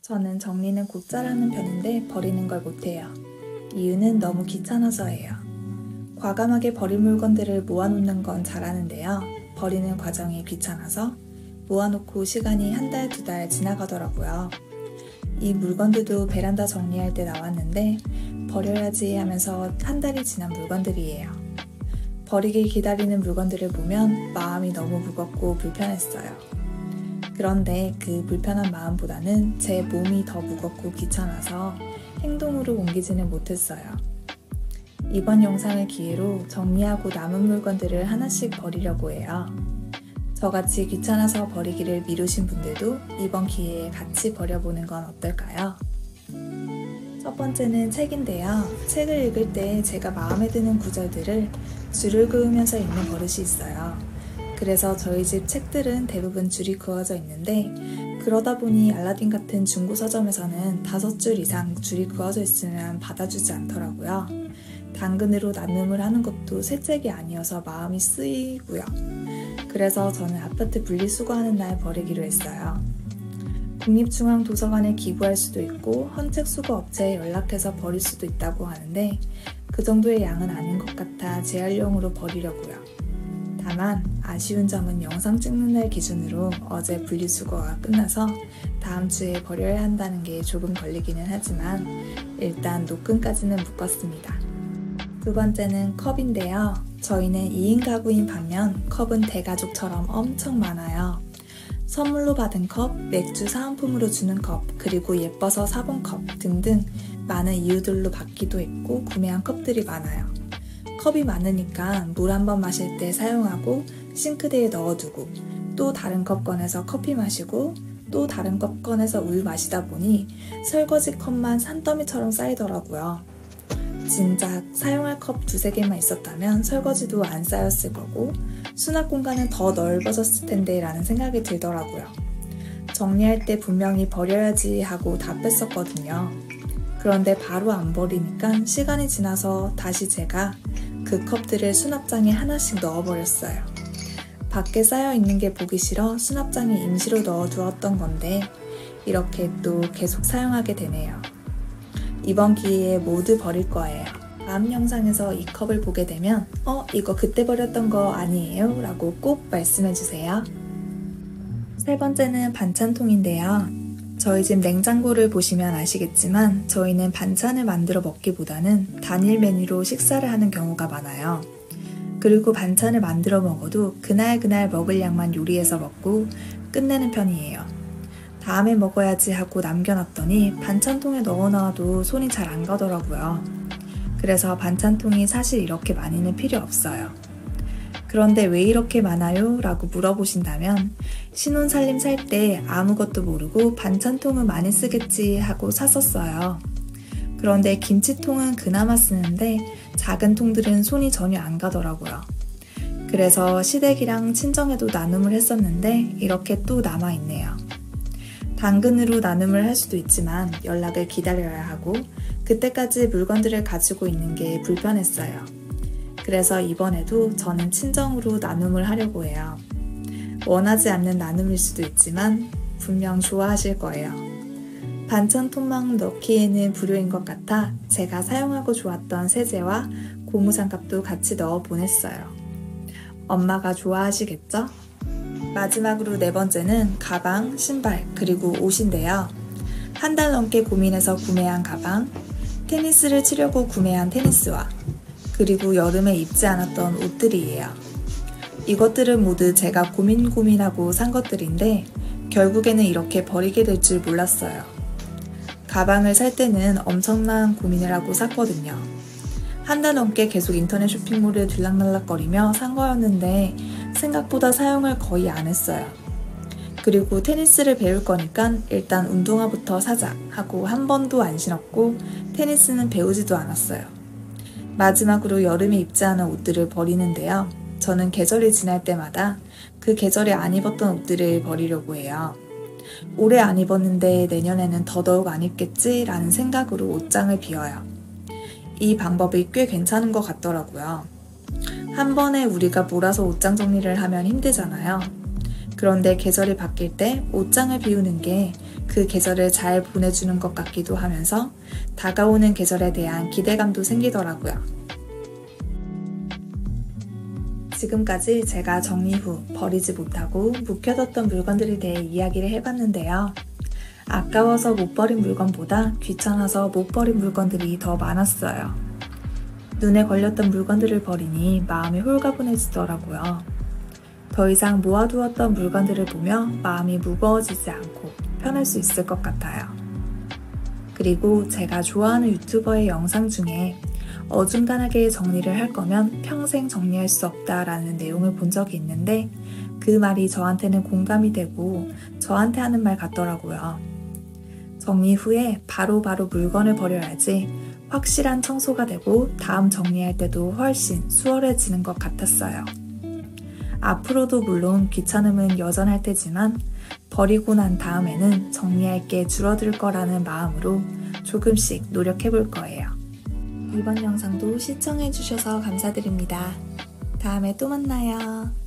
저는 정리는 곧잘 하는 편인데 버리는 걸 못해요. 이유는 너무 귀찮아서예요. 과감하게 버릴 물건들을 모아놓는 건 잘하는데요. 버리는 과정이 귀찮아서 모아놓고 시간이 한 달, 두 달 지나가더라고요. 이 물건들도 베란다 정리할 때 나왔는데 버려야지 하면서 한 달이 지난 물건들이에요. 버리길 기다리는 물건들을 보면 마음이 너무 무겁고 불편했어요. 그런데 그 불편한 마음보다는 제 몸이 더 무겁고 귀찮아서 행동으로 옮기지는 못했어요. 이번 영상을 기회로 정리하고 남은 물건들을 하나씩 버리려고 해요. 저같이 귀찮아서 버리기를 미루신 분들도 이번 기회에 같이 버려보는 건 어떨까요? 첫 번째는 책인데요. 책을 읽을 때 제가 마음에 드는 구절들을 줄을 그으면서 읽는 버릇이 있어요. 그래서 저희 집 책들은 대부분 줄이 그어져 있는데 그러다 보니 알라딘 같은 중고 서점에서는 5줄 이상 줄이 그어져 있으면 받아주지 않더라고요. 당근으로 나눔을 하는 것도 새 책이 아니어서 마음이 쓰이고요. 그래서 저는 아파트 분리수거하는 날 버리기로 했어요. 국립중앙도서관에 기부할 수도 있고 헌책수거 업체에 연락해서 버릴 수도 있다고 하는데 그 정도의 양은 아닌 것 같아 재활용으로 버리려고요. 다만 아쉬운 점은 영상 찍는 날 기준으로 어제 분리수거가 끝나서 다음 주에 버려야 한다는 게 조금 걸리기는 하지만 일단 노끈까지는 묶었습니다. 두 번째는 컵인데요. 저희는 2인 가구인 반면 컵은 대가족처럼 엄청 많아요. 선물로 받은 컵, 맥주 사은품으로 주는 컵, 그리고 예뻐서 사본 컵 등등 많은 이유들로 받기도 했고 구매한 컵들이 많아요. 컵이 많으니까 물 한 번 마실 때 사용하고 싱크대에 넣어두고 또 다른 컵 꺼내서 커피 마시고 또 다른 컵 꺼내서 우유 마시다 보니 설거지 컵만 산더미처럼 쌓이더라고요. 진작 사용할 컵 두세 개만 있었다면 설거지도 안 쌓였을 거고 수납 공간은 더 넓어졌을 텐데 라는 생각이 들더라고요. 정리할 때 분명히 버려야지 하고 다 뺐었거든요. 그런데 바로 안 버리니까 시간이 지나서 다시 제가 그 컵들을 수납장에 하나씩 넣어버렸어요. 밖에 쌓여있는 게 보기 싫어 수납장에 임시로 넣어두었던 건데 이렇게 또 계속 사용하게 되네요. 이번 기회에 모두 버릴 거예요. 다음 영상에서 이 컵을 보게 되면 이거 그때 버렸던 거 아니에요? 라고 꼭 말씀해주세요. 세 번째는 반찬통인데요. 저희 집 냉장고를 보시면 아시겠지만 저희는 반찬을 만들어 먹기보다는 단일 메뉴로 식사를 하는 경우가 많아요. 그리고 반찬을 만들어 먹어도 그날 먹을 양만 요리해서 먹고 끝내는 편이에요. 다음에 먹어야지 하고 남겨놨더니 반찬통에 넣어놔도 손이 잘 안 가더라고요. 그래서 반찬통이 사실 이렇게 많이는 필요 없어요. 그런데 왜 이렇게 많아요? 라고 물어보신다면 신혼살림 살 때 아무것도 모르고 반찬통은 많이 쓰겠지 하고 샀었어요. 그런데 김치통은 그나마 쓰는데 작은 통들은 손이 전혀 안 가더라고요. 그래서 시댁이랑 친정에도 나눔을 했었는데 이렇게 또 남아있네요. 당근으로 나눔을 할 수도 있지만 연락을 기다려야 하고 그때까지 물건들을 가지고 있는 게 불편했어요. 그래서 이번에도 저는 친정으로 나눔을 하려고 해요. 원하지 않는 나눔일 수도 있지만 분명 좋아하실 거예요. 반찬통만 넣기에는 불효인 것 같아 제가 사용하고 좋았던 세제와 고무장갑도 같이 넣어 보냈어요. 엄마가 좋아하시겠죠? 마지막으로 네 번째는 가방, 신발, 그리고 옷인데요. 한 달 넘게 고민해서 구매한 가방, 테니스를 치려고 구매한 테니스화, 그리고 여름에 입지 않았던 옷들이에요. 이것들은 모두 제가 고민하고 산 것들인데 결국에는 이렇게 버리게 될 줄 몰랐어요. 가방을 살 때는 엄청난 고민을 하고 샀거든요. 한 달 넘게 계속 인터넷 쇼핑몰을 들락날락거리며 산 거였는데 생각보다 사용을 거의 안 했어요. 그리고 테니스를 배울 거니까 일단 운동화부터 사자 하고 한 번도 안 신었고 테니스는 배우지도 않았어요. 마지막으로 여름에 입지 않은 옷들을 버리는데요. 저는 계절이 지날 때마다 그 계절에 안 입었던 옷들을 버리려고 해요. 올해 안 입었는데 내년에는 더더욱 안 입겠지 라는 생각으로 옷장을 비워요. 이 방법이 꽤 괜찮은 것 같더라고요. 한 번에 우리가 몰아서 옷장 정리를 하면 힘들잖아요. 그런데 계절이 바뀔 때 옷장을 비우는 게 그 계절을 잘 보내주는 것 같기도 하면서 다가오는 계절에 대한 기대감도 생기더라고요. 지금까지 제가 정리 후 버리지 못하고 묵혀뒀던 물건들에 대해 이야기를 해봤는데요. 아까워서 못 버린 물건보다 귀찮아서 못 버린 물건들이 더 많았어요. 눈에 걸렸던 물건들을 버리니 마음이 홀가분해지더라고요. 더 이상 모아두었던 물건들을 보며 마음이 무거워지지 않고 편할 수 있을 것 같아요. 그리고 제가 좋아하는 유튜버의 영상 중에 어중간하게 정리를 할 거면 평생 정리할 수 없다라는 내용을 본 적이 있는데 그 말이 저한테는 공감이 되고 저한테 하는 말 같더라고요. 정리 후에 바로바로 물건을 버려야지 확실한 청소가 되고 다음 정리할 때도 훨씬 수월해지는 것 같았어요. 앞으로도 물론 귀찮음은 여전할 테지만 버리고 난 다음에는 정리할 게 줄어들 거라는 마음으로 조금씩 노력해 볼 거예요. 이번 영상도 시청해 주셔서 감사드립니다. 다음에 또 만나요.